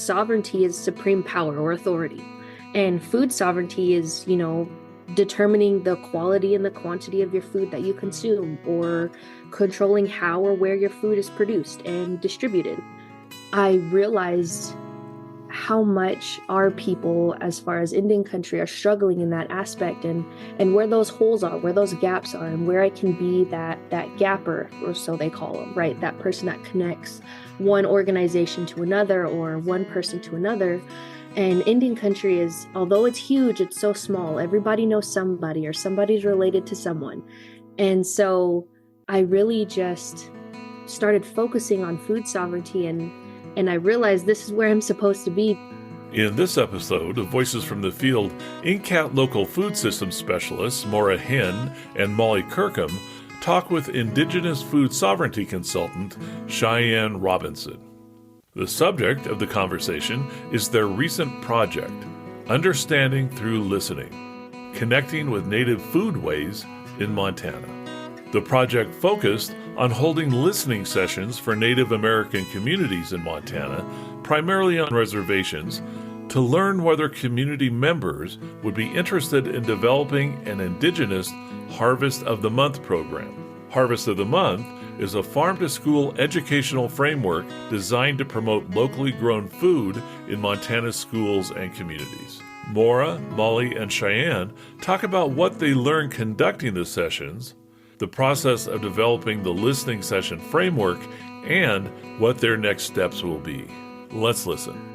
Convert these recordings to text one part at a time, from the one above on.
sovereignty is supreme power or authority. And food sovereignty is, determining the quality and the quantity of your food that you consume, or controlling how or where your food is produced and distributed. I realized how much our people, as far as Indian country, are struggling in that aspect, and where those holes are, where those gaps are, and where I can be that gapper, or so they call them, right? That person that connects one organization to another or one person to another. And Indian country is, although it's huge, it's so small. Everybody knows somebody, or somebody's related to someone. And so I really just started focusing on food sovereignty, and I realized this is where I'm supposed to be. In this episode of Voices from the Field, NCAT local food systems specialists Maura Henn and Molly Kirkham talk with Indigenous food sovereignty consultant Cheyenne Robinson. The subject of the conversation is their recent project, Understanding Through Listening, connecting with native foodways in Montana. The project focused on holding listening sessions for Native American communities in Montana, primarily on reservations, to learn whether community members would be interested in developing an Indigenous Harvest of the Month program. Harvest of the Month is a farm-to-school educational framework designed to promote locally grown food in Montana's schools and communities. Maura, Molly, and Cheyenne talk about what they learned conducting the sessions, the process of developing the listening session framework, and what their next steps will be. Let's listen.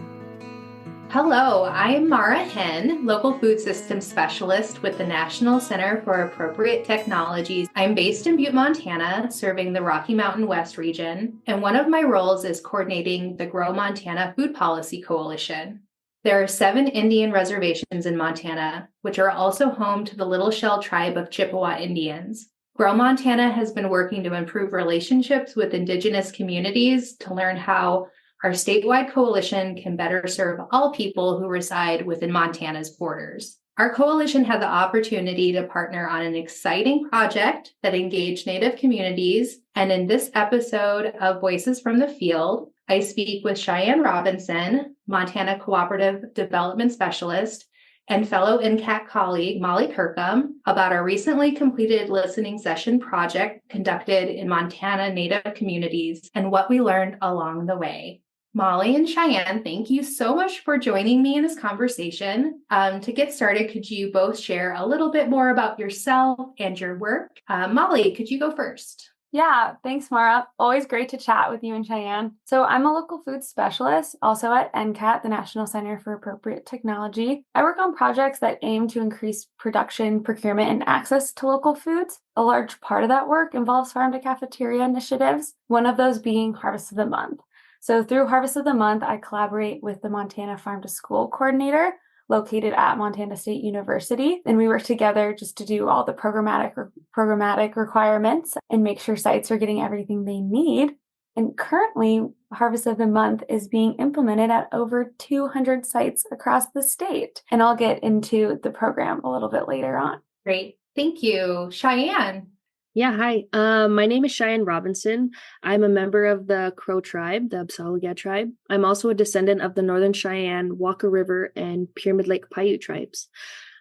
Hello, I'm Maura Henn, local food systems specialist with the National Center for Appropriate Technologies. I'm based in Butte, Montana, serving the Rocky Mountain West region, and one of my roles is coordinating the Grow Montana Food Policy Coalition. There are 7 Indian reservations in Montana, which are also home to the Little Shell tribe of Chippewa Indians. Grow Montana has been working to improve relationships with Indigenous communities to learn how our statewide coalition can better serve all people who reside within Montana's borders. Our coalition had the opportunity to partner on an exciting project that engaged Native communities, and in this episode of Voices from the Field, I speak with Cheyenne Robinson, Montana Cooperative Development Specialist, and fellow NCAT colleague Molly Kirkham about our recently completed listening session project conducted in Montana Native communities and what we learned along the way. Molly and Cheyenne, thank you so much for joining me in this conversation. To get started, could you both share a little bit more about yourself and your work? Molly, could you go first? Yeah, thanks, Maura. Always great to chat with you and Cheyenne. So I'm a local food specialist, also at NCAT, the National Center for Appropriate Technology. I work on projects that aim to increase production, procurement, and access to local foods. A large part of that work involves farm to cafeteria initiatives, one of those being Harvest of the Month. So through Harvest of the Month, I collaborate with the Montana Farm to School coordinator located at Montana State University. And we work together just to do all the programmatic requirements and make sure sites are getting everything they need. And currently, Harvest of the Month is being implemented at over 200 sites across the state. And I'll get into the program a little bit later on. Great. Thank you. Cheyenne. Yeah, hi. My name is Cheyenne Robinson. I'm a member of the Crow tribe, the Absaliga tribe. I'm also a descendant of the Northern Cheyenne, Walker River, and Pyramid Lake Paiute tribes.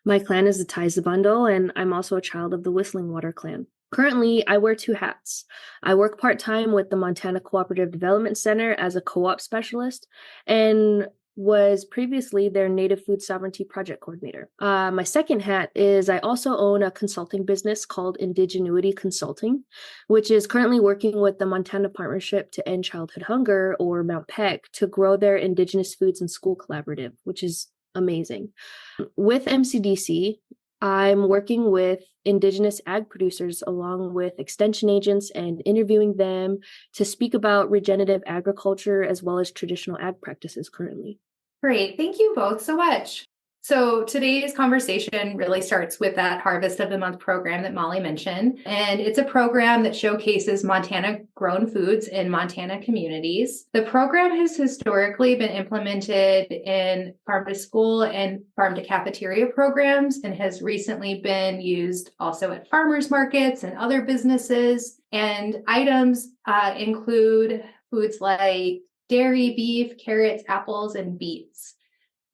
My clan is the Taizabundle, and I'm also a child of the Whistling Water clan. Currently, I wear 2 hats. I work part-time with the Montana Cooperative Development Center as a co-op specialist, and was previously their Native Food Sovereignty Project Coordinator. My second hat is I also own a consulting business called Indigenuity Consulting, which is currently working with the Montana Partnership to End Childhood Hunger, or Mount PEC, to grow their Indigenous Foods in School Collaborative, which is amazing. With MCDC, I'm working with Indigenous ag producers along with extension agents and interviewing them to speak about regenerative agriculture as well as traditional ag practices currently. Great. Thank you both so much. So today's conversation really starts with that Harvest of the Month program that Molly mentioned. And it's a program that showcases Montana grown foods in Montana communities. The program has historically been implemented in farm to school and farm to cafeteria programs and has recently been used also at farmers markets and other businesses. And items include foods like dairy, beef, carrots, apples, and beets.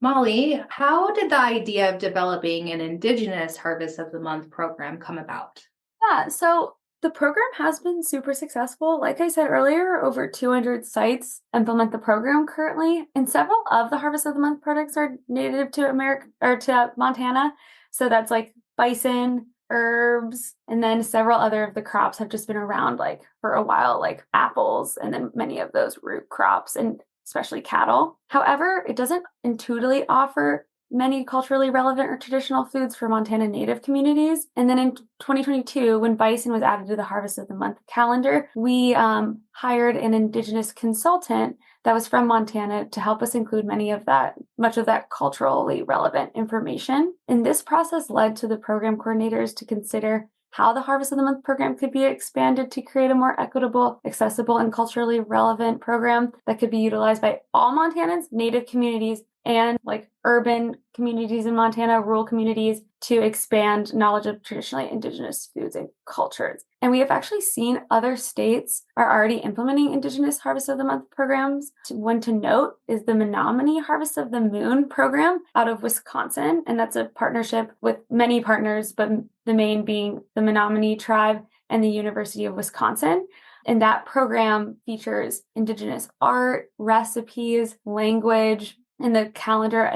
Molly, how did the idea of developing an Indigenous Harvest of the Month program come about? Yeah, so the program has been super successful. Like I said earlier, over 200 sites implement the program currently, and several of the Harvest of the Month products are native to America or to Montana. So that's like bison, herbs, and then several other of the crops have just been around like for a while, like apples, and then many of those root crops and especially cattle. However, it doesn't intuitively offer many culturally relevant or traditional foods for Montana Native communities. And then in 2022, when bison was added to the Harvest of the Month calendar, we hired an Indigenous consultant that was from Montana to help us include much of that culturally relevant information. And this process led to the program coordinators to consider how the Harvest of the Month program could be expanded to create a more equitable, accessible, and culturally relevant program that could be utilized by all Montanans, Native communities, and like urban communities in Montana, rural communities, to expand knowledge of traditionally Indigenous foods and cultures. And we have actually seen other states are already implementing Indigenous Harvest of the Month programs. One to note is the Menominee Harvest of the Moon program out of Wisconsin. And that's a partnership with many partners, but the main being the Menominee tribe and the University of Wisconsin. And that program features Indigenous art, recipes, language, and the calendar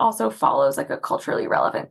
also follows like a culturally relevant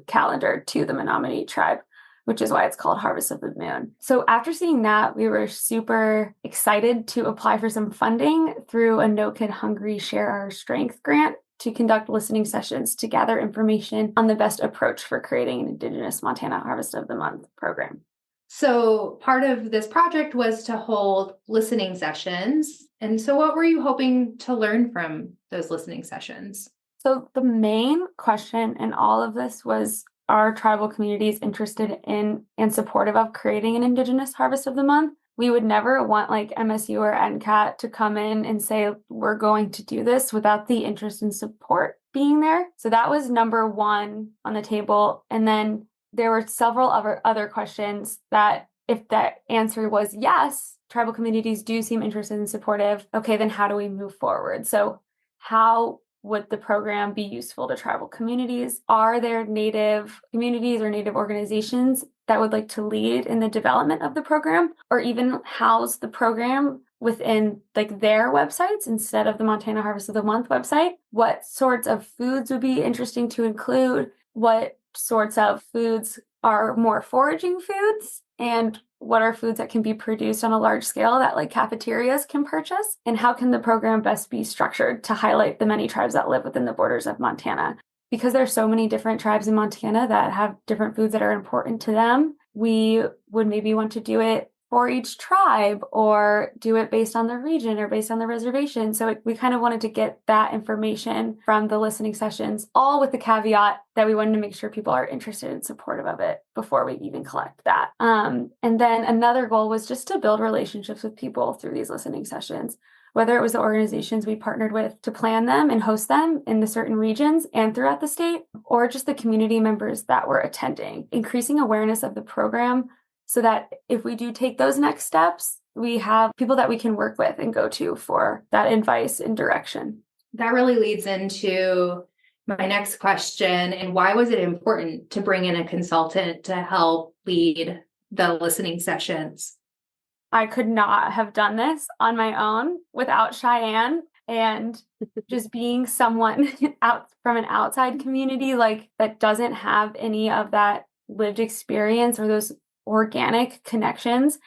calendar to the Menominee tribe, which is why it's called Harvest of the Moon. So after seeing that, we were super excited to apply for some funding through a No Kid Hungry Share Our Strength grant to conduct listening sessions to gather information on the best approach for creating an Indigenous Montana Harvest of the Month program. So part of this project was to hold listening sessions. And so what were you hoping to learn from those listening sessions? So the main question in all of this was, are tribal communities interested in and supportive of creating an Indigenous Harvest of the Month? We would never want like MSU or NCAT to come in and say, we're going to do this without the interest and support being there. So that was number one on the table. And then there were several other questions that if that answer was yes, tribal communities do seem interested and supportive. Okay, then how do we move forward? So how would the program be useful to tribal communities? Are there Native communities or Native organizations that would like to lead in the development of the program or even house the program within like their websites instead of the Montana Harvest of the Month website? What sorts of foods would be interesting to include? What sorts of foods are more foraging foods, and what are foods that can be produced on a large scale that like cafeterias can purchase, and how can the program best be structured to highlight the many tribes that live within the borders of Montana? Because there's so many different tribes in Montana that have different foods that are important to them, we would maybe want to do it for each tribe or do it based on the region or based on the reservation. So we kind of wanted to get that information from the listening sessions, all with the caveat that we wanted to make sure people are interested and supportive of it before we even collect that. And then another goal was just to build relationships with people through these listening sessions, whether it was the organizations we partnered with to plan them and host them in the certain regions and throughout the state, or just the community members that were attending, increasing awareness of the program so that if we do take those next steps, we have people that we can work with and go to for that advice and direction. That really leads into my next question. And why was it important to bring in a consultant to help lead the listening sessions? I could not have done this on my own without Cheyenne, and just being someone out from an outside community like that doesn't have any of that lived experience or those organic connections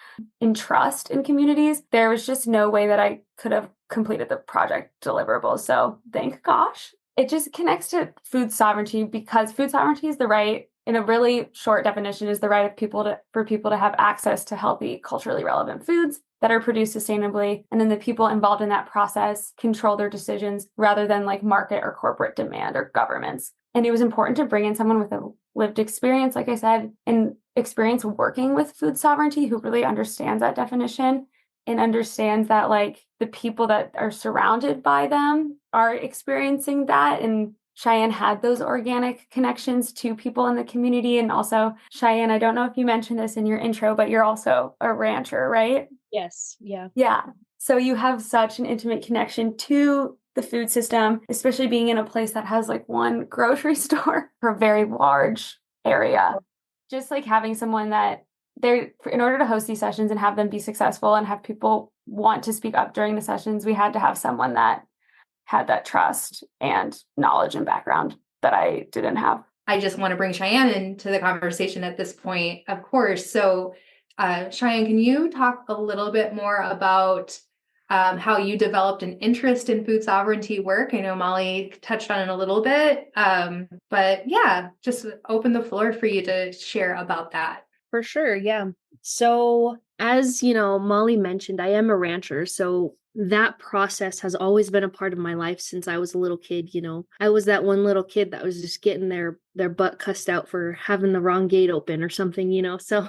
and trust in communities. There was just no way that I could have completed the project deliverable. So thank gosh. It just connects to food sovereignty, because food sovereignty is the right, in a really short definition, is the right of for people to have access to healthy, culturally relevant foods that are produced sustainably. And then the people involved in that process control their decisions rather than like market or corporate demand or governments. And it was important to bring in someone with a lived experience, like I said, and experience working with food sovereignty who really understands that definition and understands that like the people that are surrounded by them are experiencing that. And Cheyenne had those organic connections to people in the community. And also, Cheyenne, I don't know if you mentioned this in your intro, but you're also a rancher, right? Yes. Yeah. Yeah. So you have such an intimate connection to the food system, especially being in a place that has like one grocery store for a very large area. Just like having someone that in order to host these sessions and have them be successful and have people want to speak up during the sessions, we had to have someone that had that trust and knowledge and background that I didn't have. I just want to bring Cheyenne into the conversation at this point, of course. So, Cheyenne, can you talk a little bit more about how you developed an interest in food sovereignty work? I know Molly touched on it a little bit, but yeah, just open the floor for you to share about that. For sure, yeah. So as Molly mentioned, I am a rancher, so that process has always been a part of my life since I was a little kid. I was that one little kid that was just getting their butt cussed out for having the wrong gate open or something, so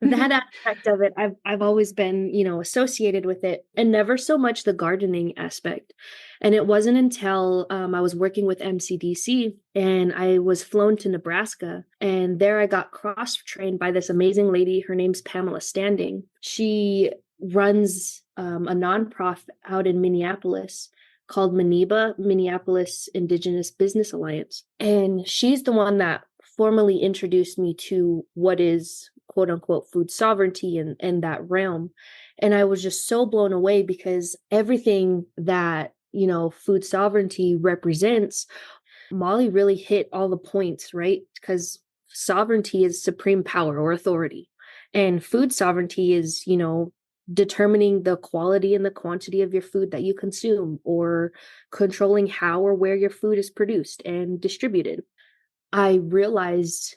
that aspect of it, I've always been associated with it, and never so much the gardening aspect. And it wasn't until I was working with MCDC and I was flown to Nebraska, and there I got cross-trained by this amazing lady. Her name's Pamela Standing. She runs a nonprofit out in Minneapolis called MINEBA, Minneapolis Indigenous Business Alliance. And she's the one that formally introduced me to what is quote unquote food sovereignty and that realm. And I was just so blown away because everything that, food sovereignty represents, Molly really hit all the points, right? Because sovereignty is supreme power or authority. And food sovereignty is, determining the quality and the quantity of your food that you consume, or controlling how or where your food is produced and distributed. I realized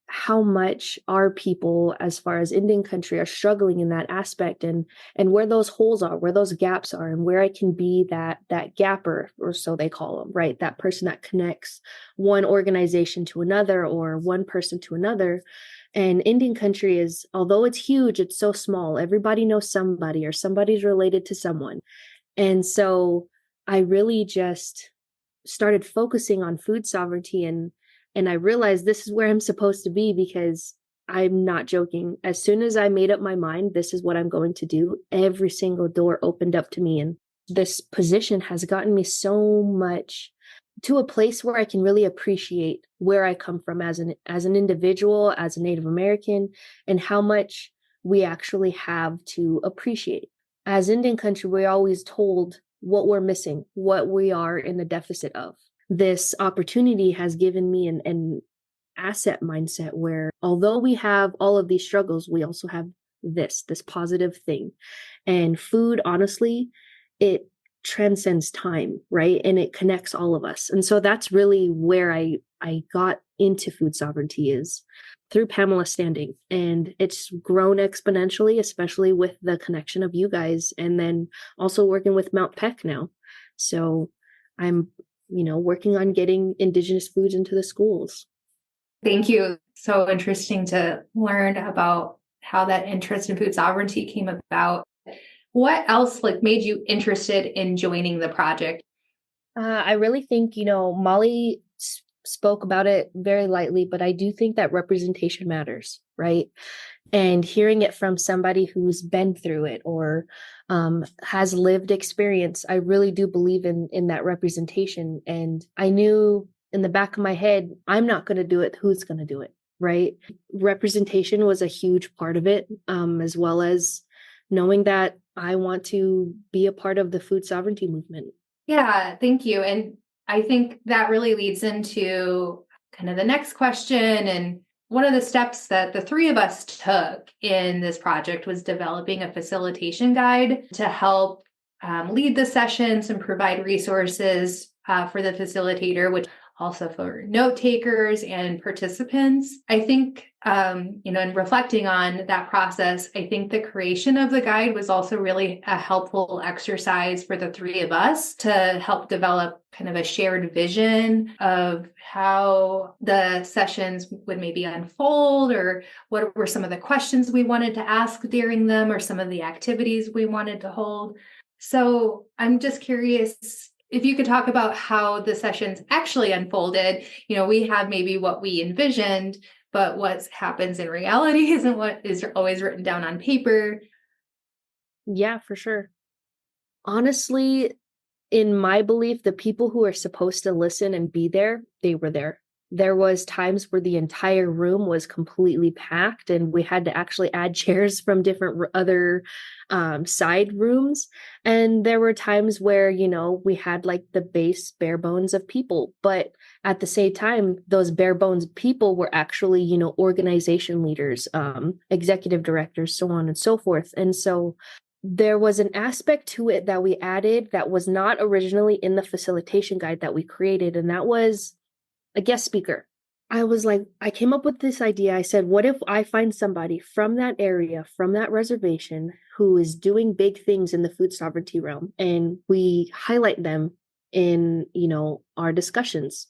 how much our people, as far as Indian country, are struggling in that aspect, and where those holes are, where those gaps are, and where I can be that gapper, or so they call them, right? That person that connects one organization to another or one person to another. And Indian country is, although it's huge, it's so small. Everybody knows somebody, or somebody's related to someone. And so I really just started focusing on food sovereignty, and I realized this is where I'm supposed to be, because I'm not joking. As soon as I made up my mind, this is what I'm going to do, every single door opened up to me. And this position has gotten me so much to a place where I can really appreciate where I come from as an individual, as a Native American, and how much we actually have to appreciate. As Indian country, we're always told what we're missing, what we are in the deficit of. This opportunity has given me an asset mindset where, although we have all of these struggles, we also have this positive thing. And food, honestly, it transcends time, right? And it connects all of us. And so that's really where I got into food sovereignty, is through Pamela Standing. And it's grown exponentially, especially with the connection of you guys, and then also working with Mount Peck now. So I'm working on getting Indigenous foods into the schools. Thank you. So interesting to learn about how that interest in food sovereignty came about. What else made you interested in joining the project? I really think, Molly spoke about it very lightly, but I do think that representation matters, right? And hearing it from somebody who's been through it, or has lived experience, I really do believe in that representation. And I knew in the back of my head, I'm not going to do it. Who's going to do it, right? Representation was a huge part of it, as well as knowing that I want to be a part of the food sovereignty movement. Yeah, thank you. And I think that really leads into kind of the next question. And one of the steps that the three of us took in this project was developing a facilitation guide to help lead the sessions and provide resources for the facilitator, which also for note takers and participants. I think, in reflecting on that process, I think the creation of the guide was also really a helpful exercise for the three of us to help develop kind of a shared vision of how the sessions would maybe unfold, or what were some of the questions we wanted to ask during them, or some of the activities we wanted to hold. So I'm just curious if you could talk about how the sessions actually unfolded. We have maybe what we envisioned, but what happens in reality isn't what is always written down on paper. Yeah, for sure. Honestly, in my belief, the people who are supposed to listen and be there, they were there. There was times where the entire room was completely packed and we had to actually add chairs from different other side rooms. And there were times where, we had like the base bare bones of people. But at the same time, those bare bones people were actually, organization leaders, executive directors, so on and so forth. And so there was an aspect to it that we added that was not originally in the facilitation guide that we created, and that was a guest speaker. I came up with this idea. I said, what if I find somebody from that area, from that reservation, who is doing big things in the food sovereignty realm, and we highlight them in, our discussions.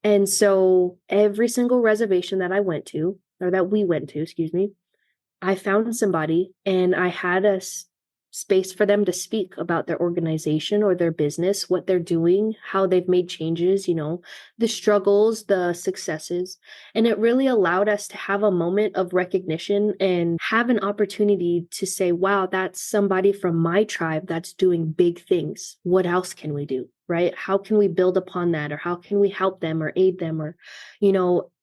And so every single reservation that I went to, or that we went to, excuse me, I found somebody and I had a space for them to speak about their organization or their business, what they're doing, how they've made changes, the struggles, the successes. And it really allowed us to have a moment of recognition and have an opportunity to say, wow, that's somebody from my tribe that's doing big things. What else can we do? Right? How can we build upon that? Or how can we help them or aid them? Or,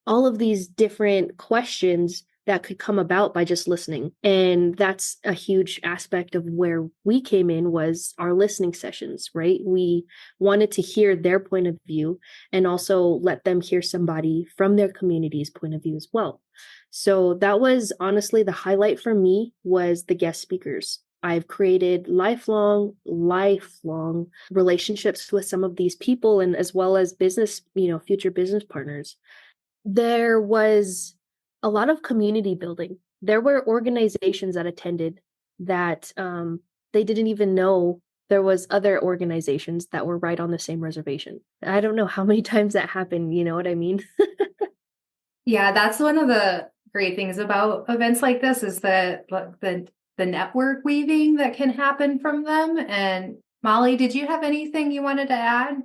all of these different questions that could come about by just listening. And that's a huge aspect of where we came in, was our listening sessions, right? We wanted to hear their point of view and also let them hear somebody from their community's point of view as well. So that was honestly the highlight for me, was the guest speakers. I've created lifelong relationships with some of these people, and as well as business, future business partners. There was a lot of community building. There were organizations that attended that they didn't even know there was other organizations that were right on the same reservation. I don't know how many times that happened, you know what I mean? Yeah, that's one of the great things about events like this, is the network weaving that can happen from them. And Molly, did you have anything you wanted to add?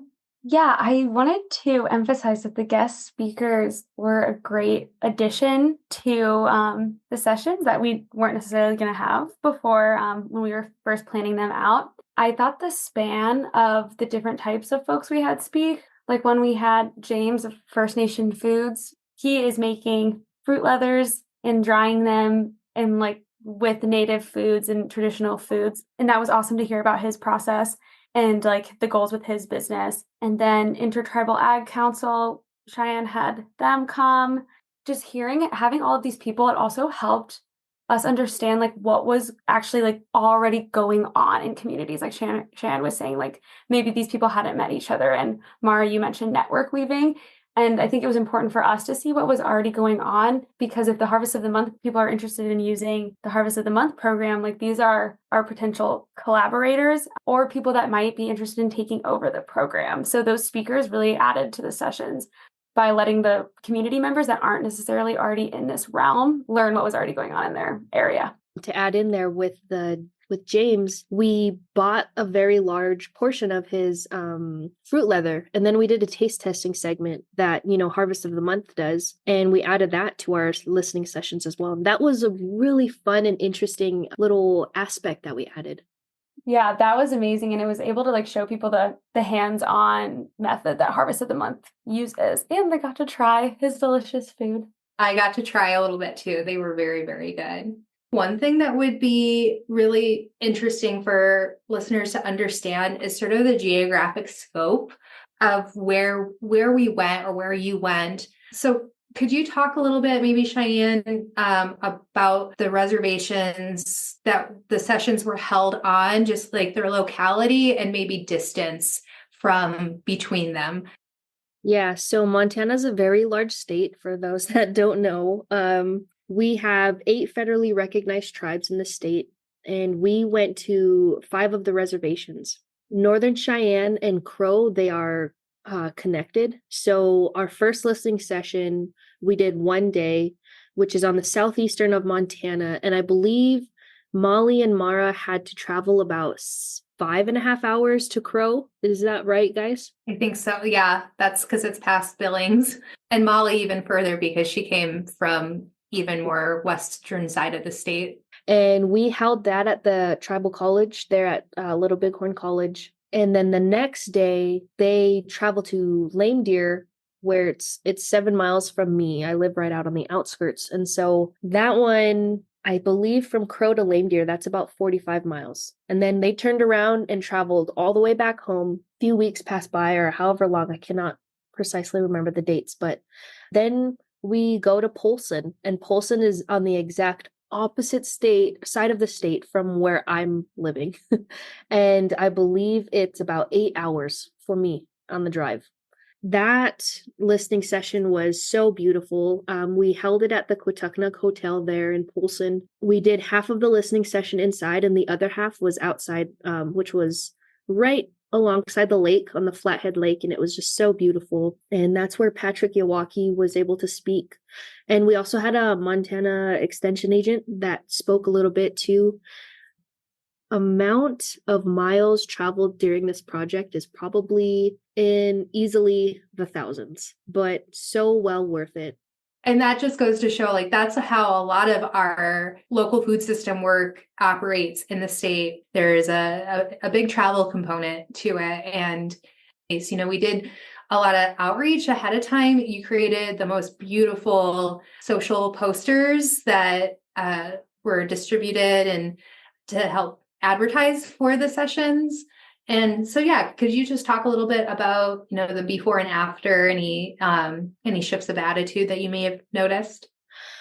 Yeah, I wanted to emphasize that the guest speakers were a great addition to the sessions that we weren't necessarily going to have before, when we were first planning them out. I thought the span of the different types of folks we had speak, like when we had James of First Nation Foods, he is making fruit leathers and drying them and like with native foods and traditional foods. And that was awesome to hear about his process and like the goals with his business. And then Intertribal Ag Council, Cheyenne had them come. Just hearing it, having all of these people, it also helped us understand like what was actually like already going on in communities. Like Cheyenne was saying, like maybe these people hadn't met each other. And Maura, you mentioned network weaving. And I think it was important for us to see what was already going on, because if the Harvest of the Month people are interested in using the Harvest of the Month program, like these are our potential collaborators or people that might be interested in taking over the program. So those speakers really added to the sessions by letting the community members that aren't necessarily already in this realm learn what was already going on in their area. To add in there with James, we bought a very large portion of his fruit leather, and then we did a taste testing segment that Harvest of the Month does, and we added that to our listening sessions as well. And that was a really fun and interesting little aspect that we added. Yeah, that was amazing, and it was able to like show people the hands-on method that Harvest of the Month uses, and they got to try his delicious food. I got to try a little bit too. They were very, very good. One thing that would be really interesting for listeners to understand is sort of the geographic scope of where we went, or where you went. So could you talk a little bit, maybe Cheyenne, about the reservations that the sessions were held on, just like their locality and maybe distance from between them? Yeah, so Montana's a very large state, for those that don't know. We have 8 federally recognized tribes in the state, and we went to 5 of the reservations. Northern Cheyenne and Crow, they are connected. So our first listening session, we did one day, which is on the southeastern of Montana. And I believe Molly and Maura had to travel about 5.5 hours to Crow. Is that right, guys? I think so. Yeah, that's because it's past Billings. And Molly even further, because she came from even more western side of the state. And we held that at the tribal college there at Little Bighorn College. And then the next day, they traveled to Lame Deer, where it's 7 miles from me. I live right out on the outskirts. And so that one, I believe from Crow to Lame Deer, that's about 45 miles. And then they turned around and traveled all the way back home. A few weeks passed by, or however long, I cannot precisely remember the dates. But then we go to Polson, and Polson is on the exact opposite side of the state from where I'm living. And I believe it's about 8 hours for me on the drive. That listening session was so beautiful. We held it at the Quatucknuck Hotel there in Polson. We did half of the listening session inside, and the other half was outside, which was right alongside the lake on the Flathead Lake, and it was just so beautiful. And that's where Patrick Yawaki was able to speak. And we also had a Montana extension agent that spoke a little bit too. Amount of miles traveled during this project is probably in easily the thousands, but so well worth it. And that just goes to show, like, that's how a lot of our local food system work operates in the state. There's a big travel component to it. And, you know, we did a lot of outreach ahead of time. You created the most beautiful social posters that were distributed and to help advertise for the sessions. And so, yeah, could you just talk a little bit about, you know, the before and after, any shifts of attitude that you may have noticed?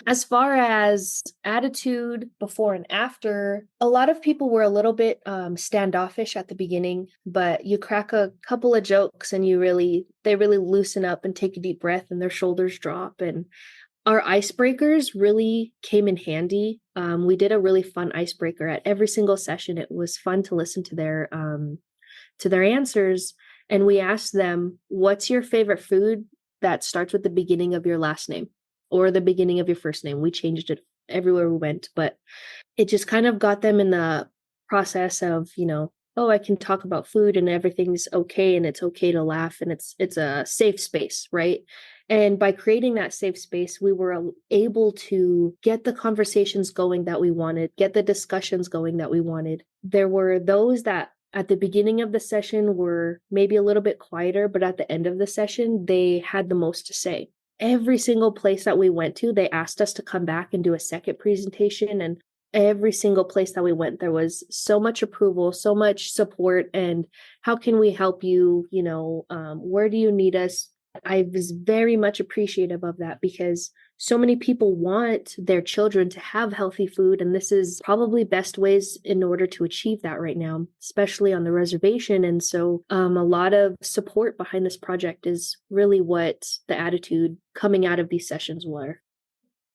As far as attitude before and after, a lot of people were a little bit standoffish at the beginning, but you crack a couple of jokes and they really loosen up and take a deep breath and their shoulders drop. And our icebreakers really came in handy. We did a really fun icebreaker at every single session. It was fun to listen to their answers. And we asked them, what's your favorite food that starts with the beginning of your last name or the beginning of your first name? We changed it everywhere we went, but it just kind of got them in the process of, you know, oh, I can talk about food and everything's okay and it's okay to laugh and it's a safe space, right? And by creating that safe space, we were able to get the conversations going that we wanted, get the discussions going that we wanted. There were those that at the beginning of the session were maybe a little bit quieter, but at the end of the session, they had the most to say. Every single place that we went to, they asked us to come back and do a second presentation. And every single place that we went, there was so much approval, so much support. And how can we help you? You know, where do you need us? I was very much appreciative of that because so many people want their children to have healthy food. And this is probably best ways in order to achieve that right now, especially on the reservation. And so a lot of support behind this project is really what the attitude coming out of these sessions were.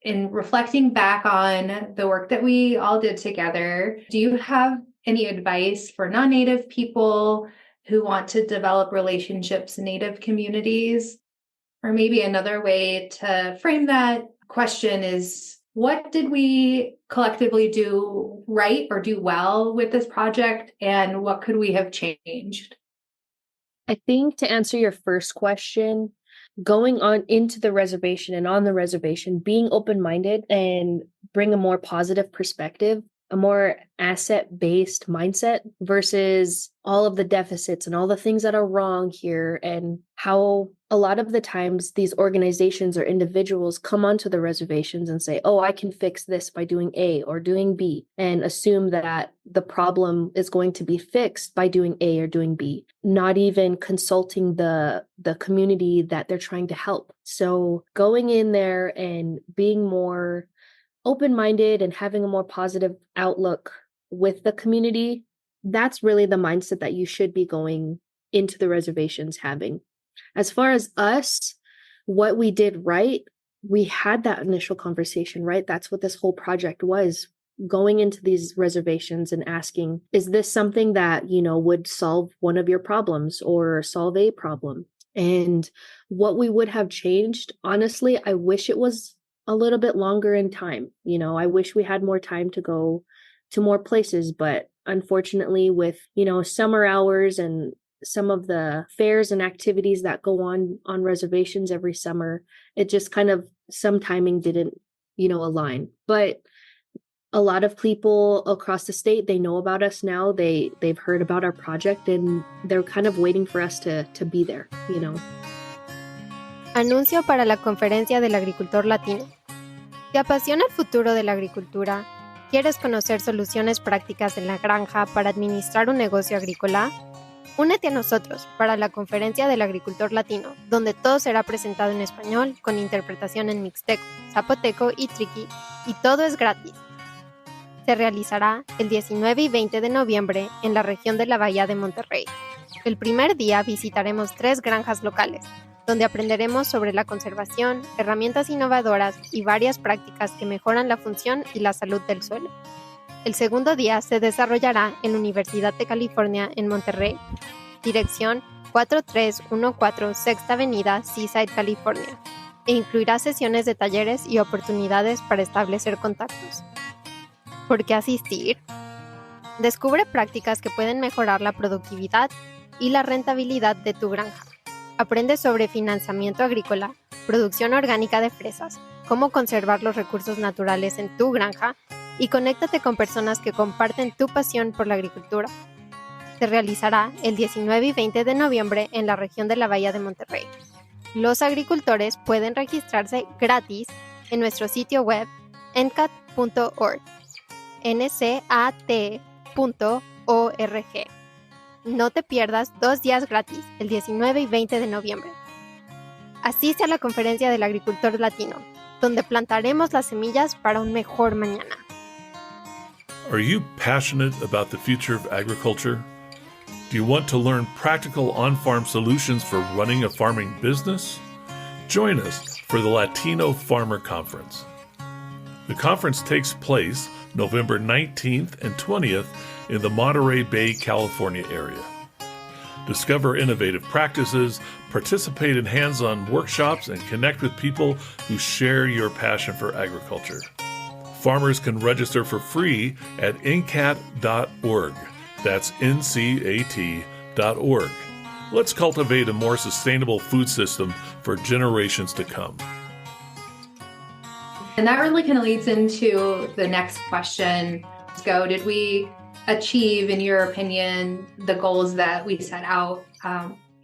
In reflecting back on the work that we all did together, do you have any advice for non-Native people who want to develop relationships in Native communities? Or maybe another way to frame that question is, what did we collectively do right or do well with this project, and what could we have changed? I think to answer your first question, going on into the reservation and on the reservation, being open-minded and bring a more positive perspective, a more asset-based mindset versus all of the deficits and all the things that are wrong here, and how a lot of the times these organizations or individuals come onto the reservations and say, oh, I can fix this by doing A or doing B, and assume that the problem is going to be fixed by doing A or doing B, not even consulting the community that they're trying to help. So going in there and being more open-minded and having a more positive outlook with the community, that's really the mindset that you should be going into the reservations having. As far as us, what we did right, we had that initial conversation, right? That's what this whole project was, going into these reservations and asking, is this something that, you know, would solve one of your problems or solve a problem? And what we would have changed, honestly, I wish it was a little bit longer in time. You know, I wish we had more time to go to more places, but unfortunately with, you know, summer hours and some of the fairs and activities that go on reservations every summer, it just kind of, some timing didn't, you know, align. But A lot of people across the state, they know about us now. They've heard about our project and they're kind of waiting for us to be there, you know. Anuncio para la Conferencia del Agricultor Latino. ¿Te apasiona el futuro de la agricultura? ¿Quieres conocer soluciones prácticas en la granja para administrar un negocio agrícola? Únete a nosotros para la Conferencia del Agricultor Latino, donde todo será presentado en español con interpretación en mixteco, zapoteco y triqui, y todo es gratis. Se realizará el 19 y 20 de noviembre en la región de la Bahía de Monterrey. El primer día visitaremos 3 granjas locales, donde aprenderemos sobre la conservación, herramientas innovadoras y varias prácticas que mejoran la función y la salud del suelo. El segundo día se desarrollará en la Universidad de California en Monterrey, dirección 4314 Sexta Avenida, Seaside, California, e incluirá sesiones de talleres y oportunidades para establecer contactos. ¿Por qué asistir? Descubre prácticas que pueden mejorar la productividad y la rentabilidad de tu granja. Aprende sobre financiamiento agrícola, producción orgánica de fresas, cómo conservar los recursos naturales en tu granja y conéctate con personas que comparten tu pasión por la agricultura. Se realizará el 19 y 20 de noviembre en la región de la Bahía de Monterrey. Los agricultores pueden registrarse gratis en nuestro sitio web ncat.org. ncat.org. No te pierdas 2 días gratis, el 19 y 20 de noviembre. Asiste a la Conferencia del Agricultor Latino, donde plantaremos las semillas para un mejor mañana. Are you passionate about the future of agriculture? Do you want to learn practical on-farm solutions for running a farming business? Join us for the Latino Farmer Conference. The conference takes place November 19th and 20th in the Monterey Bay, California area. Discover innovative practices, participate in hands-on workshops, and connect with people who share your passion for agriculture. Farmers can register for free at NCAT.org. That's NCAT.org. Let's cultivate a more sustainable food system for generations to come. And that really kind of leads into the next question. Let's go. Did we achieve, in your opinion, the goals that we set out?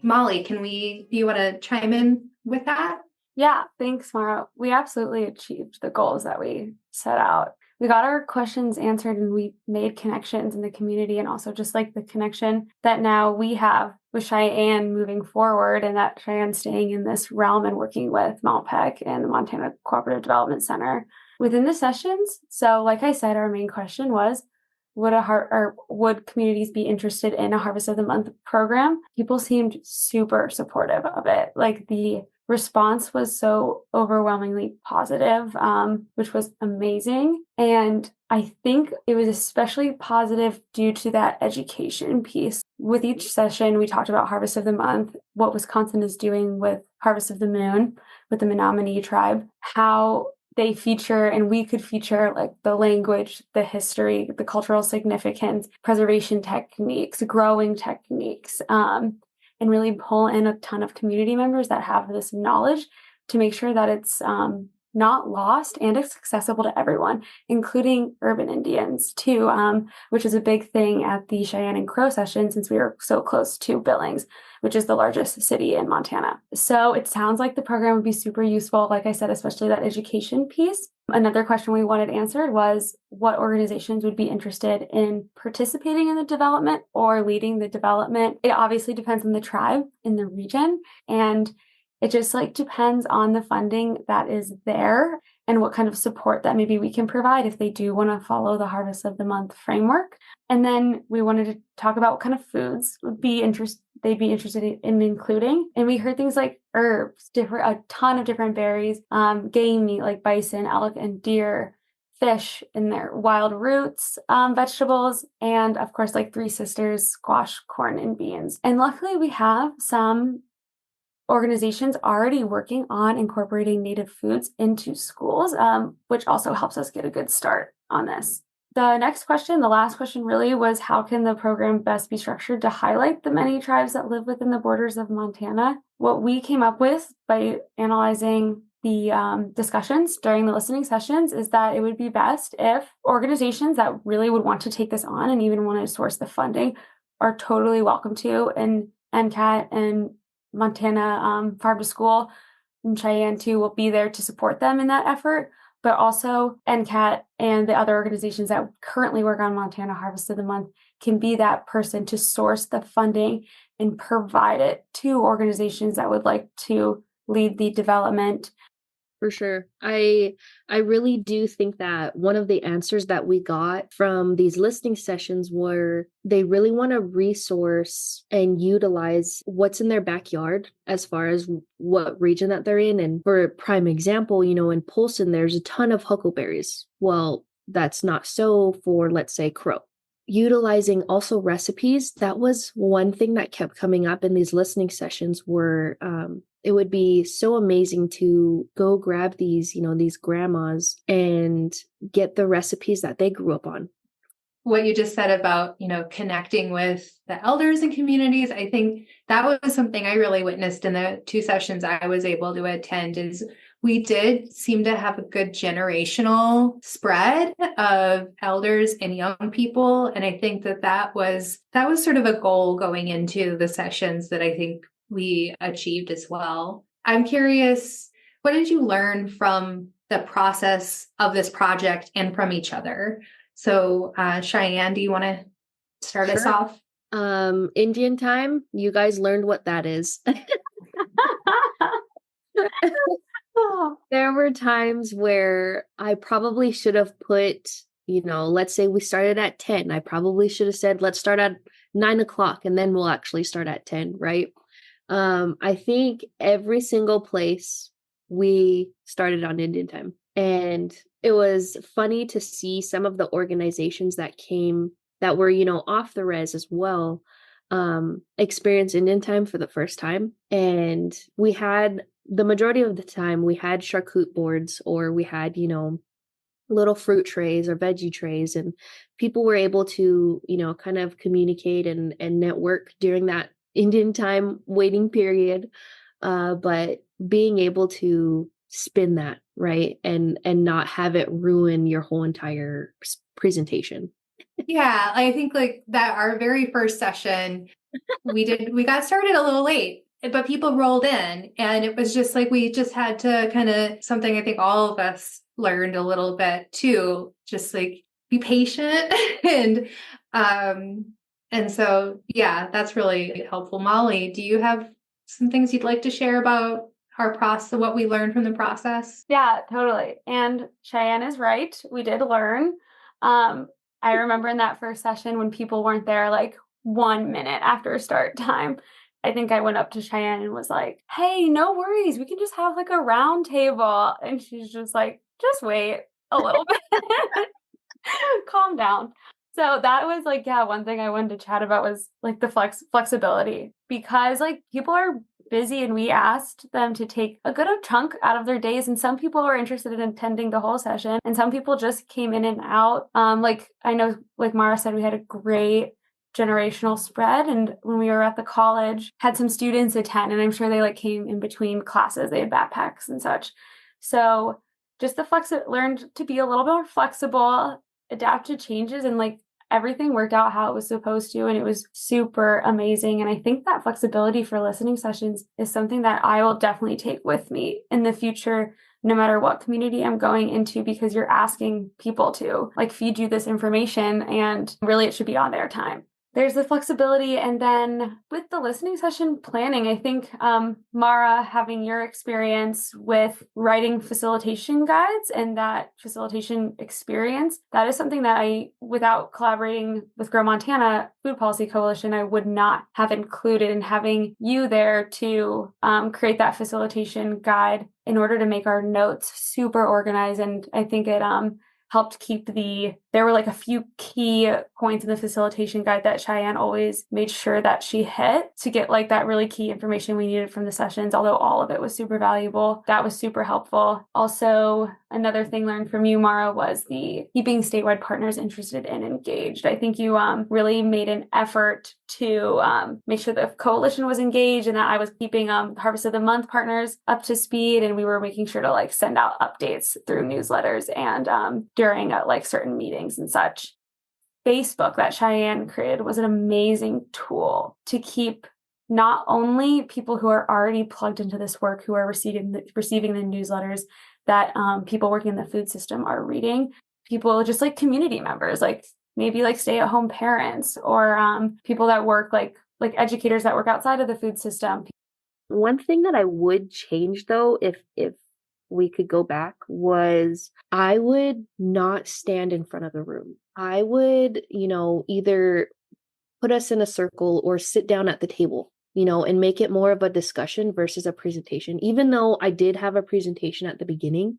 Molly, do you want to chime in with that? Yeah, thanks, Maura. We absolutely achieved the goals that we set out. We got our questions answered and we made connections in the community, and also just like the connection that now we have with Cheyenne moving forward, and that Cheyenne staying in this realm and working with Mount Peck and the Montana Cooperative Development Center within the sessions. So like I said, our main question was, would communities be interested in a Harvest of the Month program? People seemed super supportive of it. Like the response was so overwhelmingly positive, which was amazing. And I think it was especially positive due to that education piece. With each session, we talked about Harvest of the Month, what Wisconsin is doing with Harvest of the Moon, with the Menominee tribe, how they feature, and we could feature like the language, the history, the cultural significance, preservation techniques, growing techniques, and really pull in a ton of community members that have this knowledge to make sure that it's not lost and it's accessible to everyone, including urban Indians too, which is a big thing at the Cheyenne and Crow session since we are so close to Billings, which is the largest city in Montana. So it sounds like the program would be super useful, like I said, especially that education piece. Another question we wanted answered was what organizations would be interested in participating in the development or leading the development. It obviously depends on the tribe in the region, and it just like depends on the funding that is there and what kind of support that maybe we can provide if they do want to follow the Harvest of the Month framework. And then we wanted to talk about what kind of foods they'd be interested in including. And we heard things like herbs, a ton of different berries, game meat like bison, elk, and deer, fish in their wild roots, vegetables, and of course like Three Sisters, squash, corn, and beans. And luckily we have some organizations already working on incorporating native foods into schools, which also helps us get a good start on this. The next question, the last question really, was how can the program best be structured to highlight the many tribes that live within the borders of Montana? What we came up with by analyzing the discussions during the listening sessions is that it would be best if organizations that really would want to take this on and even want to source the funding are totally welcome to. And NCAT and Montana Farm to School and Cheyenne too will be there to support them in that effort. But also NCAT and the other organizations that currently work on Montana Harvest of the Month can be that person to source the funding and provide it to organizations that would like to lead the development. For sure. I really do think that one of the answers that we got from these listening sessions were they really want to resource and utilize what's in their backyard as far as what region that they're in. And for a prime example, in Polson, there's a ton of huckleberries. Well, that's not so for, let's say, Crow. Utilizing also recipes, that was one thing that kept coming up in these listening sessions were it would be so amazing to go grab these grandmas and get the recipes that they grew up on. What you just said about, connecting with the elders and communities, I think that was something I really witnessed in the 2 sessions I was able to attend is we did seem to have a good generational spread of elders and young people. And I think that was sort of a goal going into the sessions that I think we achieved as well. I'm curious, what did you learn from the process of this project and from each other? So Cheyenne, do you want to start us off? Indian time, you guys learned what that is. There were times where I probably should have put, let's say we started at 10. I probably should have said, let's start at 9:00 and then we'll actually start at 10, right? I think every single place we started on Indian time. And it was funny to see some of the organizations that came that were, off the res as well, experience Indian time for the first time. And we had the majority of the time we had charcuterie boards or we had, little fruit trays or veggie trays, and people were able to, kind of communicate and network during that Indian time waiting period. But being able to spin that, right, and not have it ruin your whole entire presentation. Yeah, I think like that our very first session, we got started a little late, but people rolled in and it was just like we just had to kind of something I think all of us learned a little bit too, just like be patient and so yeah, that's really helpful. Molly, do you have some things you'd like to share about our process, what we learned from the process? Yeah, totally. And Cheyenne is right. We did learn. I remember in that first session when people weren't there like 1 minute after start time, I think I went up to Cheyenne and was like, hey, no worries. We can just have like a round table. And she's just like, just wait a little bit. Calm down. So that was like, yeah, one thing I wanted to chat about was like the flexibility, because like people are busy and we asked them to take a good chunk out of their days, and some people were interested in attending the whole session and some people just came in and out. Like I know, like Maura said, we had a great generational spread, and when we were at the college had some students attend, and I'm sure they like came in between classes, they had backpacks and such. So just learned to be a little bit more flexible, adapt to changes, and like everything worked out how it was supposed to, and it was super amazing. And I think that flexibility for listening sessions is something that I will definitely take with me in the future, no matter what community I'm going into, because you're asking people to like feed you this information and really it should be on their time. There's the flexibility. And then with the listening session planning, I think, Maura, having your experience with writing facilitation guides and that facilitation experience, that is something that without collaborating with Grow Montana Food Policy Coalition, I would not have included. And having you there to create that facilitation guide in order to make our notes super organized. And I think it helped keep there were like a few key points in the facilitation guide that Cheyenne always made sure that she hit to get like that really key information we needed from the sessions, although all of it was super valuable. That was super helpful. Also, another thing learned from you, Maura, was the keeping statewide partners interested and engaged. I think you really made an effort to make sure the coalition was engaged and that I was keeping Harvest of the Month partners up to speed. And we were making sure to like send out updates through newsletters and during like certain meetings and such. Facebook that Cheyenne created was an amazing tool to keep not only people who are already plugged into this work, who are receiving the newsletters that people working in the food system are reading, people just like community members, like maybe like stay-at-home parents or people that work like educators that work outside of the food system. One thing that I would change though, if we could go back, was I would not stand in front of the room. I would, either put us in a circle or sit down at the table, and make it more of a discussion versus a presentation. Even though I did have a presentation at the beginning,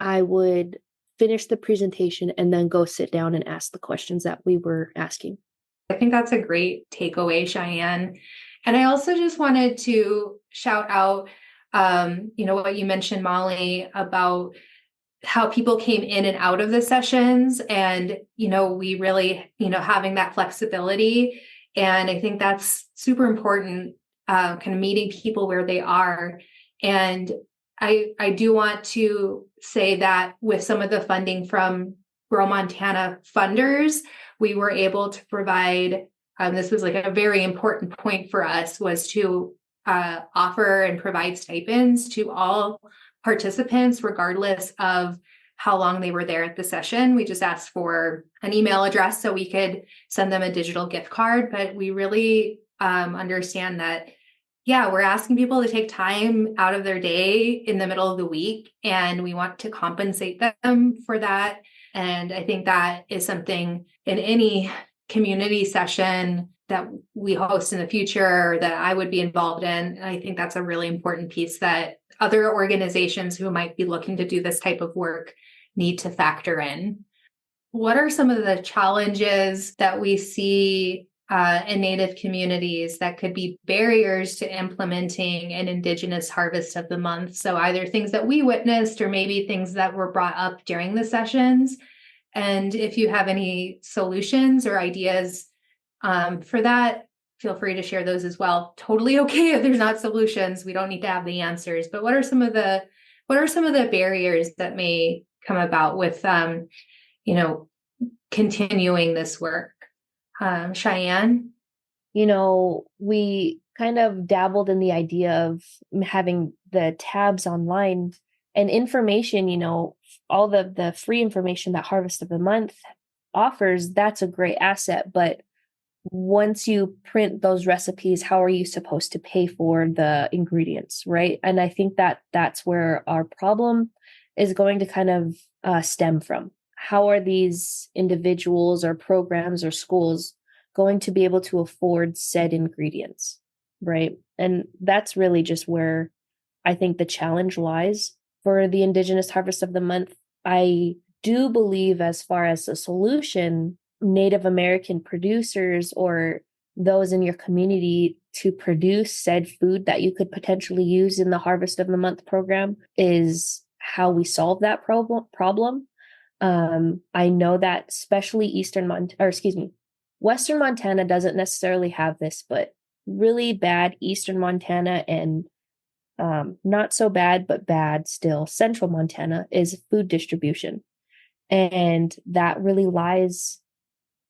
I would finish the presentation and then go sit down and ask the questions that we were asking. I think that's a great takeaway, Cheyenne. And I also just wanted to shout out, what you mentioned, Molly, about how people came in and out of the sessions and, we really, having that flexibility. And I think that's super important, kind of meeting people where they are. And I do want to say that with some of the funding from Grow Montana funders, we were able to provide, this was like a very important point for us, was to offer and provide stipends to all participants, regardless of how long they were there at the session. We just asked for an email address so we could send them a digital gift card. But we really understand that, we're asking people to take time out of their day in the middle of the week, and we want to compensate them for that. And I think that is something in any community session that we host in the future that I would be involved in. And I think that's a really important piece that other organizations who might be looking to do this type of work need to factor in. What are some of the challenges that we see in Native communities that could be barriers to implementing an Indigenous Harvest of the Month? So either things that we witnessed or maybe things that were brought up during the sessions. And if you have any solutions or ideas for that, feel free to share those as well. Totally okay if there's not solutions. We don't need to have the answers. But what are some of the barriers that may come about with continuing this work? Cheyenne? We kind of dabbled in the idea of having the tabs online and information, all the free information that Harvest of the Month offers. That's a great asset. But once you print those recipes, how are you supposed to pay for the ingredients, right? And I think that that's where our problem is going to kind of stem from. How are these individuals or programs or schools going to be able to afford said ingredients, right? And that's really just where I think the challenge lies for the Indigenous Harvest of the Month. I do believe, as far as a solution, Native American producers or those in your community to produce said food that you could potentially use in the Harvest of the Month program is how we solve that problem. I know that especially Western Montana doesn't necessarily have this, but really bad Eastern Montana and not so bad, but bad still Central Montana is food distribution. And that really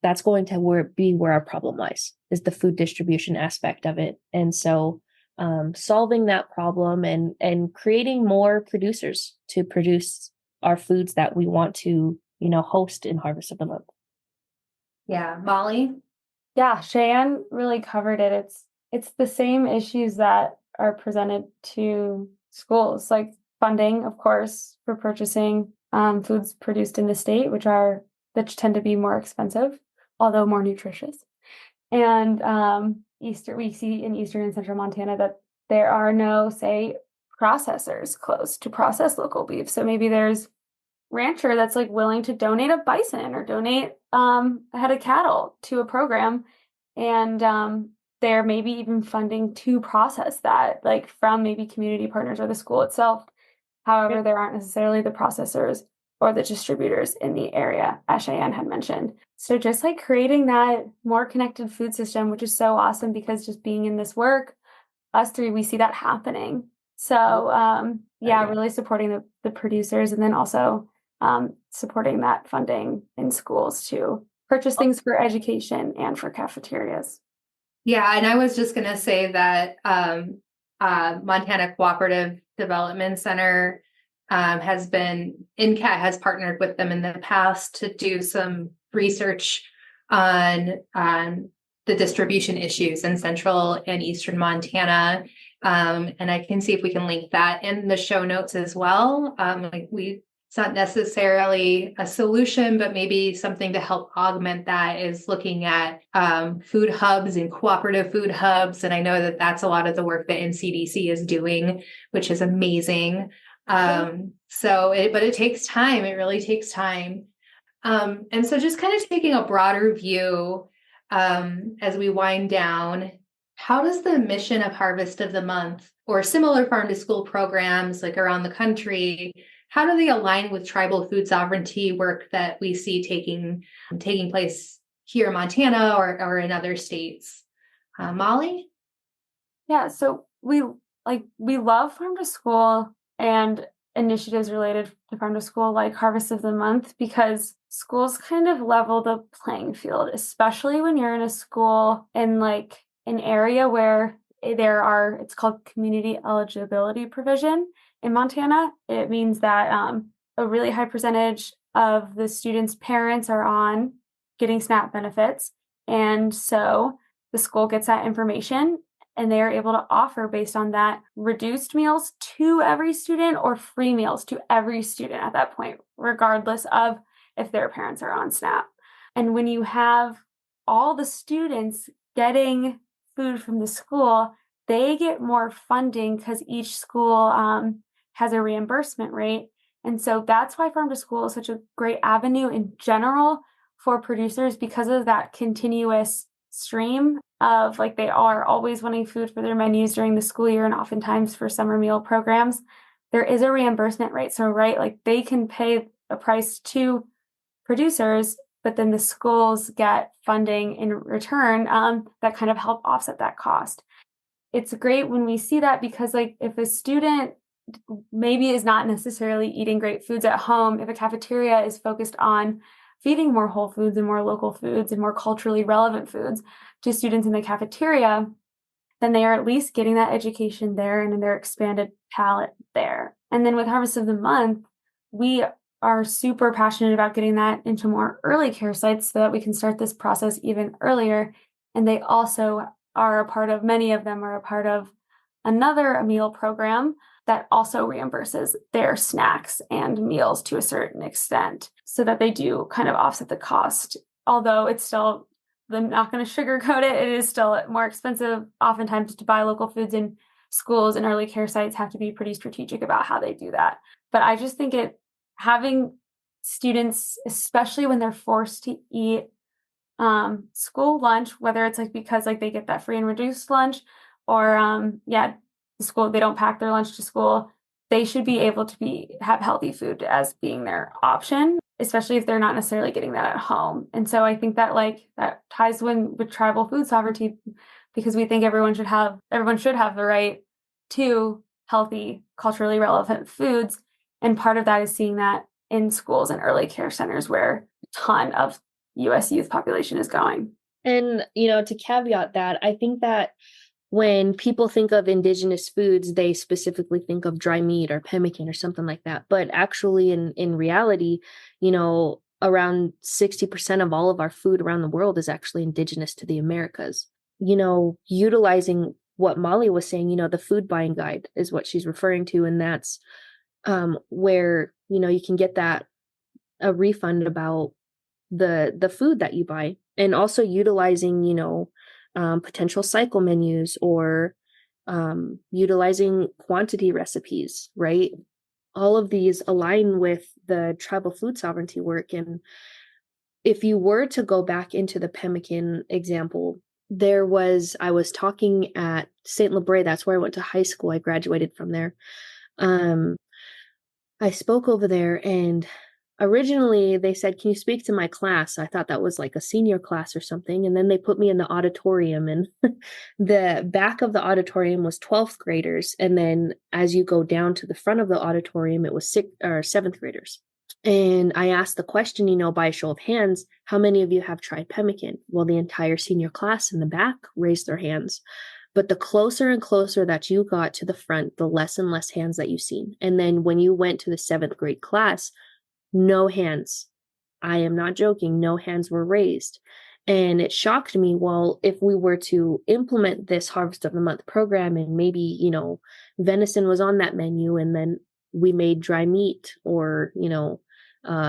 that's going to be where our problem lies, is the food distribution aspect of it. And so solving that problem and creating more producers to produce our foods that we want to, host in Harvest of the Month. Yeah. Molly? Yeah, Cheyenne really covered it. It's the same issues that are presented to schools, like funding, of course, for purchasing foods produced in the state, which tend to be more expensive, although more nutritious. And we see in Eastern and Central Montana that there are no, say, processors close to process local beef. So maybe there's rancher that's like willing to donate a bison or donate a head of cattle to a program, and they're maybe even funding to process that, like from maybe community partners or the school itself. However, there aren't necessarily the processors or the distributors in the area, as Cheyenne had mentioned. So just like creating that more connected food system, which is so awesome because just being in this work, us three, we see that happening. So really supporting the producers, and then also supporting that funding in schools to purchase things for education and for cafeterias. Yeah, and I was just going to say that Montana Cooperative Development Center NCAT has partnered with them in the past to do some research on the distribution issues in central and eastern Montana. And I can see if we can link that in the show notes as well. It's not necessarily a solution, but maybe something to help augment that is looking at food hubs and cooperative food hubs. And I know that that's a lot of the work that NCDC is doing, which is amazing. But it takes time. It really takes time. And so just kind of taking a broader view as we wind down, how does the mission of Harvest of the Month or similar farm to school programs like around the country, how do they align with tribal food sovereignty work that we see taking place here in Montana or in other states? Molly? Yeah, so we love farm to school and initiatives related to farm to school like Harvest of the Month, because schools kind of level the playing field, especially when you're in a school in like an area where it's called community eligibility provision in Montana. It means that a really high percentage of the students' parents are on getting SNAP benefits. And so the school gets that information and they are able to offer, based on that, reduced meals to every student or free meals to every student at that point, regardless of if their parents are on SNAP. And when you have all the students getting food from the school, they get more funding because each school has a reimbursement rate. And so that's why farm to school is such a great avenue in general for producers, because of that continuous stream of like they are always wanting food for their menus during the school year and oftentimes for summer meal programs. There is a reimbursement rate. So, right, like they can pay a price to producers, but then the schools get funding in return that kind of help offset that cost. It's great when we see that, because like if a student maybe is not necessarily eating great foods at home, if a cafeteria is focused on feeding more whole foods and more local foods and more culturally relevant foods to students in the cafeteria, then they are at least getting that education there and in their expanded palette there. And then with Harvest of the Month, we are super passionate about getting that into more early care sites so that we can start this process even earlier. And they also are a part of, many of them are a part of another meal program that also reimburses their snacks and meals to a certain extent so that they do kind of offset the cost. Although it's still, I'm not going to sugarcoat it, it is still more expensive oftentimes to buy local foods, in schools and early care sites have to be pretty strategic about how they do that. But I just think having students, especially when they're forced to eat school lunch, whether it's like because like they get that free and reduced lunch, or the school, they don't pack their lunch to school, they should be able to have healthy food as being their option, especially if they're not necessarily getting that at home. And so I think that that ties in with tribal food sovereignty, because we think everyone should have the right to healthy, culturally relevant foods. And part of that is seeing that in schools and early care centers where a ton of U.S. youth population is going. And, to caveat that, I think that when people think of indigenous foods, they specifically think of dry meat or pemmican or something like that. But actually, in reality, around 60% of all of our food around the world is actually indigenous to the Americas. Utilizing what Molly was saying, the food buying guide is what she's referring to. And that's where, you can get a refund about the food that you buy, and also utilizing, potential cycle menus or utilizing quantity recipes, right? All of these align with the tribal food sovereignty work. And if you were to go back into the pemmican example, I was talking at St. Labray, that's where I went to high school. I graduated from there. I spoke over there, and originally they said, "Can you speak to my class?" I thought that was like a senior class or something. And then they put me in the auditorium, and the back of the auditorium was 12th graders. And then as you go down to the front of the auditorium, it was sixth or seventh graders. And I asked the question, by a show of hands, how many of you have tried pemmican? Well, the entire senior class in the back raised their hands. But the closer and closer that you got to the front, the less and less hands that you seen. And then when you went to the seventh grade class, no hands. I am not joking. No hands were raised. And it shocked me. Well, if we were to implement this Harvest of the Month program, and maybe, venison was on that menu, and then we made dry meat, or,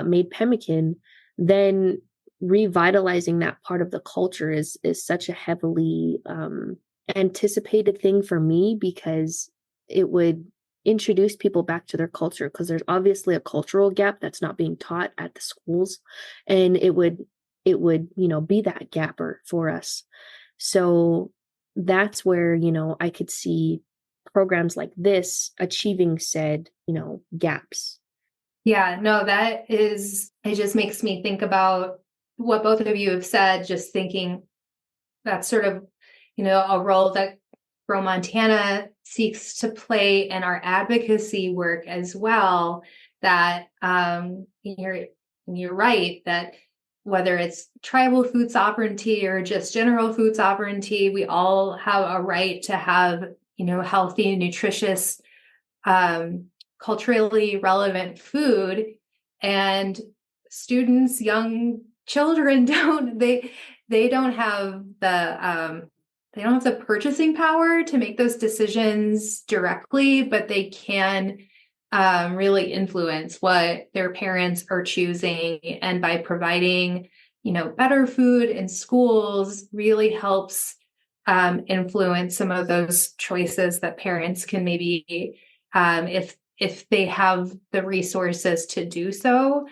made pemmican, then revitalizing that part of the culture is such a heavily anticipated thing for me, because it would introduce people back to their culture, because there's obviously a cultural gap that's not being taught at the schools, and it would be that gapper for us. So that's where I could see programs like this achieving said gaps. Yeah, no, it just makes me think about what both of you have said, just thinking that's sort of, a role that Grow Montana seeks to play in our advocacy work as well, that you're right, that whether it's tribal food sovereignty or just general food sovereignty, we all have a right to have, healthy, nutritious, culturally relevant food. And students, young children they don't have the purchasing power to make those decisions directly, but they can really influence what their parents are choosing. And by providing, better food in schools really helps influence some of those choices that parents can maybe, if they have the resources to do so.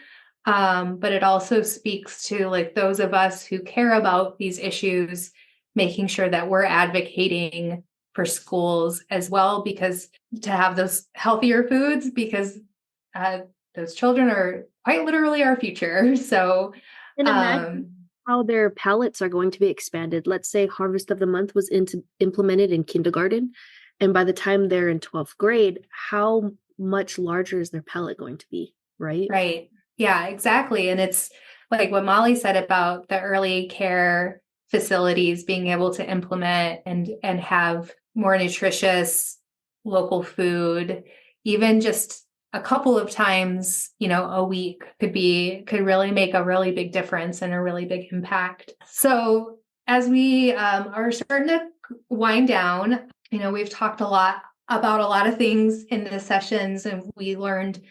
But it also speaks to like those of us who care about these issues, making sure that we're advocating for schools as well, because to have those healthier foods, because those children are quite literally our future. So, and imagine how their palettes are going to be expanded. Let's say Harvest of the Month was implemented in kindergarten, and by the time they're in 12th grade, how much larger is their palette going to be, right? Right. Yeah, exactly. And it's like what Molly said about the early care facilities being able to implement and have more nutritious local food, even just a couple of times, a week could really make a really big difference and a really big impact. So as we are starting to wind down, we've talked a lot about a lot of things in the sessions, and we learned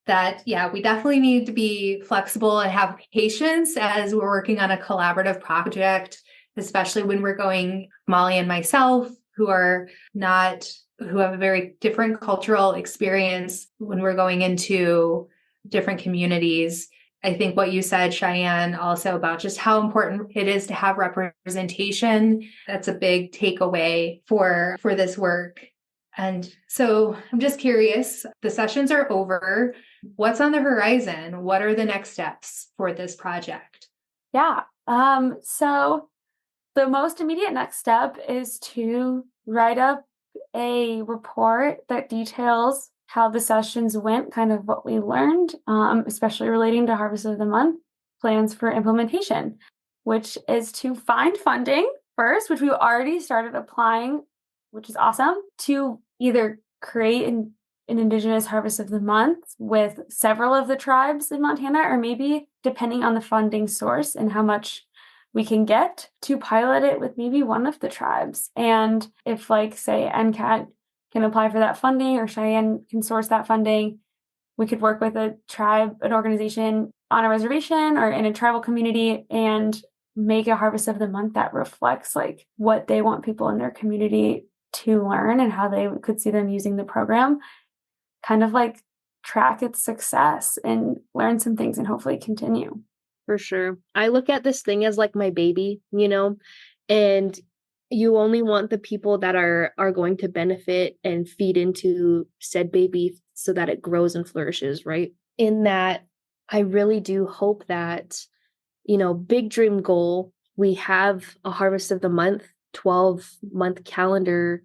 that, we definitely need to be flexible and have patience as we're working on a collaborative project, especially when we're going, Molly and myself, who have a very different cultural experience when we're going into different communities. I think what you said, Cheyenne, also about just how important it is to have representation. That's a big takeaway for this work. And so I'm just curious, the sessions are over. What's on the horizon? What are the next steps for this project? Yeah. So the most immediate next step is to write up a report that details how the sessions went, kind of what we learned, especially relating to Harvest of the Month, plans for implementation, which is to find funding first, which we've already started applying, which is awesome, to either create an Indigenous Harvest of the Month with several of the tribes in Montana, or maybe, depending on the funding source and how much we can get, to pilot it with maybe one of the tribes. And if, like, say, NCAT can apply for that funding, or Cheyenne can source that funding, we could work with an organization on a reservation or in a tribal community and make a Harvest of the Month that reflects like what they want people in their community to learn and how they could see them using the program, kind of like track its success and learn some things and hopefully continue. For sure. I look at this thing as like my baby, and you only want the people that are going to benefit and feed into said baby so that it grows and flourishes, right? In that, I really do hope that, big dream goal, we have a harvest of the month, 12-month calendar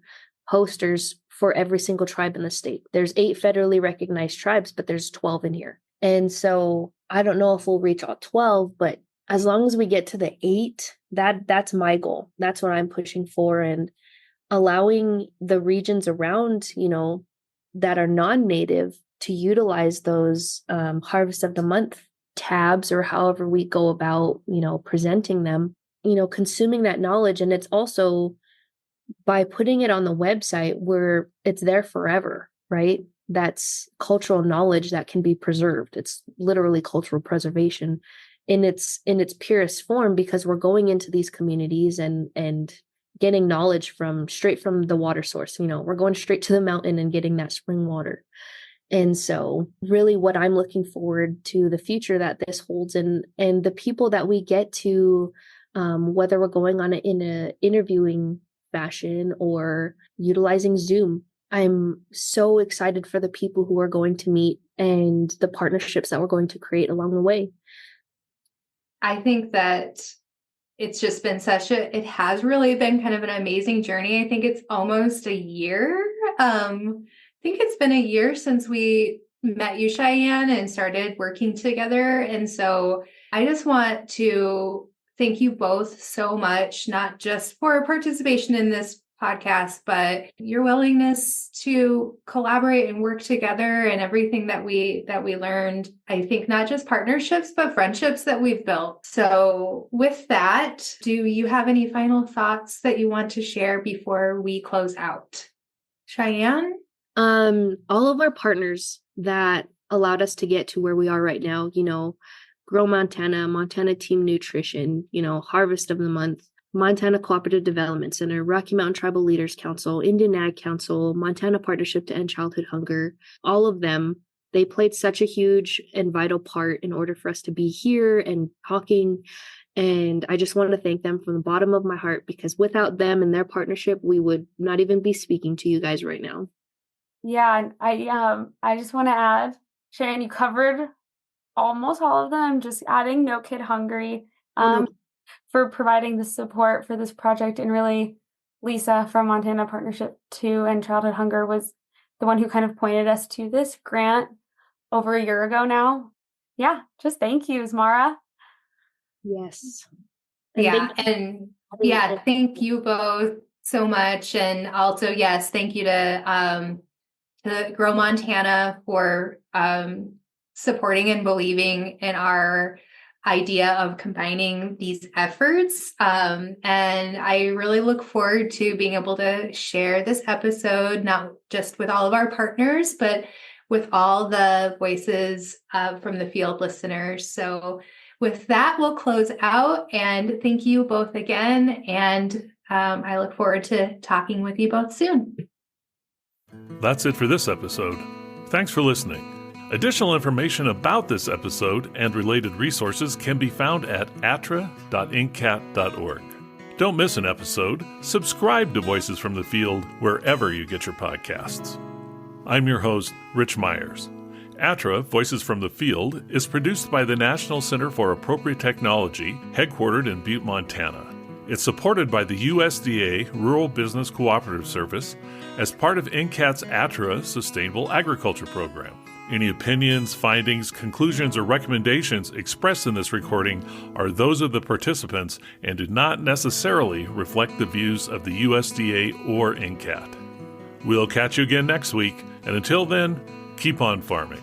posters for every single tribe in the state. There's 8 federally recognized tribes, but there's 12 in here. And so I don't know if we'll reach all 12, but as long as we get to the 8, that's my goal. That's what I'm pushing for, and allowing the regions around, that are non-native to utilize those harvest of the month tabs, or however we go about, presenting them, consuming that knowledge. And it's also by putting it on the website where it's there forever, right? That's cultural knowledge that can be preserved. It's literally cultural preservation in its purest form, because we're going into these communities and getting knowledge straight from the water source. We're going straight to the mountain and getting that spring water. And so really what I'm looking forward to the future that this holds, and the people that we get to, whether we're going on in a interviewing fashion or utilizing Zoom, I'm so excited for the people who are going to meet and the partnerships that we're going to create along the way. I think that it's just been it has really been kind of an amazing journey. I think it's almost a year. I think it's been a year since we met you, Cheyenne, and started working together. And so I just want to thank you both so much, not just for participation in this podcast, but your willingness to collaborate and work together, and everything that we learned. I think not just partnerships, but friendships that we've built. So with that, do you have any final thoughts that you want to share before we close out? Cheyenne? All of our partners that allowed us to get to where we are right now, Grow Montana, Montana Team Nutrition, Harvest of the Month, Montana Cooperative Development Center, Rocky Mountain Tribal Leaders Council, Indian Ag Council, Montana Partnership to End Childhood Hunger, all of them, they played such a huge and vital part in order for us to be here and talking. And I just want to thank them from the bottom of my heart, because without them and their partnership, we would not even be speaking to you guys right now. Yeah, I just want to add, Cheyenne, you covered almost all of them. Just adding No Kid Hungry for providing the support for this project, and really Lisa from Montana Partnership to End Childhood Hunger was the one who kind of pointed us to this grant over a year ago now. Yeah, just thank yous, Maura. Yes. Thank you both so much. And also, yes, thank you to Grow Montana for supporting and believing in our idea of combining these efforts. And I really look forward to being able to share this episode, not just with all of our partners, but with all the voices from the field listeners. So with that, we'll close out, and thank you both again. And I look forward to talking with you both soon. That's it for this episode. Thanks for listening. Additional information about this episode and related resources can be found at atra.ncat.org. Don't miss an episode. Subscribe to Voices from the Field wherever you get your podcasts. I'm your host, Rich Myers. ATRA, Voices from the Field, is produced by the National Center for Appropriate Technology, headquartered in Butte, Montana. It's supported by the USDA Rural Business Cooperative Service as part of NCAT's ATRA Sustainable Agriculture Program. Any opinions, findings, conclusions, or recommendations expressed in this recording are those of the participants and do not necessarily reflect the views of the USDA or NCAT. We'll catch you again next week, and until then, keep on farming.